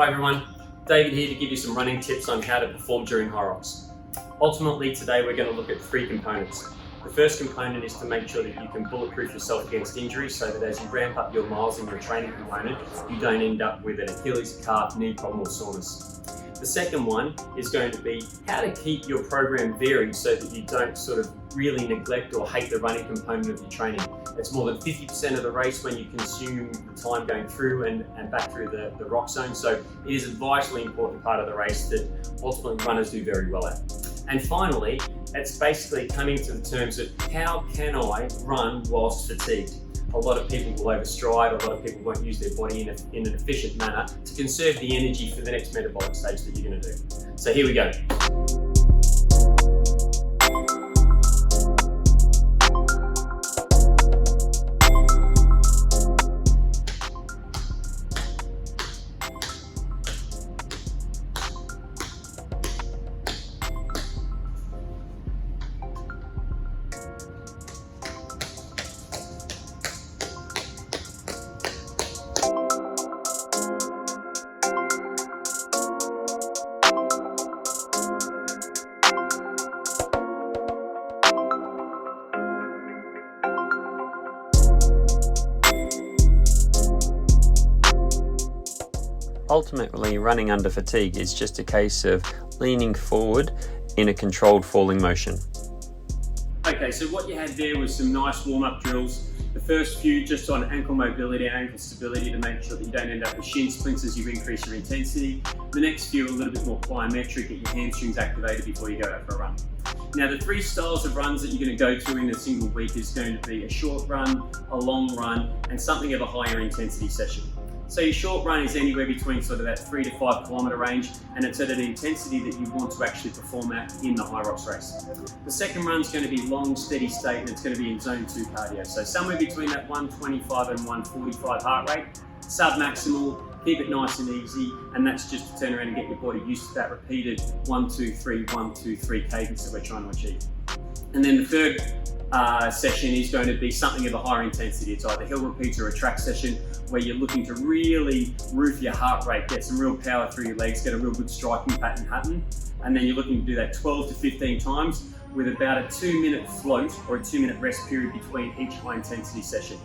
Hi everyone, David here to give you some running tips on how to perform during HYROX. Ultimately today we're going to look at three components. The first component is to make sure that you can bulletproof yourself against injury so that as you ramp up your miles in your training component, you don't end up with an Achilles, calf, knee problem or soreness. The second one is going to be how to keep your program varied so that you don't sort of really neglect or hate the running component of your training. It's more than 50% of the race when you consume the time going through and back through the rock zone. So it is a vitally important part of the race that ultimately runners do very well at. And finally, it's basically coming to the terms of how can I run whilst fatigued? A lot of people will overstride, a lot of people won't use their body in an efficient manner to conserve the energy for the next metabolic stage that you're going to do. So here we go. Ultimately, running under fatigue is just a case of leaning forward in a controlled falling motion. Okay, so what you had there was some nice warm-up drills. The first few just on ankle mobility and ankle stability to make sure that you don't end up with shin splints as you increase your intensity. The next few are a little bit more plyometric, get your hamstrings activated before you go out for a run. Now the three styles of runs that you're going to go through in a single week is going to be a short run, a long run, and something of a higher intensity session. So your short run is anywhere between sort of that 3 to 5 kilometre range, and it's at an intensity that you want to actually perform at in the HYROX race. The second run is going to be long, steady state, and it's going to be in zone 2 cardio. So somewhere between that 125 and 145 heart rate, sub-maximal, keep it nice and easy, and that's just to turn around and get your body used to that repeated 1, 2, 3, 1, 2, 3 cadence that we're trying to achieve. And then the third session is going to be something of a higher intensity. It's either hill repeats or a track session where you're looking to really roof your heart rate, get some real power through your legs, get a real good striking pattern happen. And then you're looking to do that 12 to 15 times with about a 2-minute float or a 2-minute rest period between each high intensity session.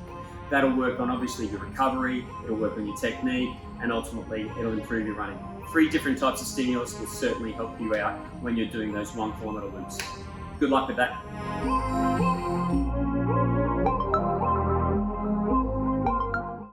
That'll work on obviously your recovery, it'll work on your technique, and ultimately it'll improve your running. 3 different types of stimulus will certainly help you out when you're doing those 1 kilometre loops. Good luck with that.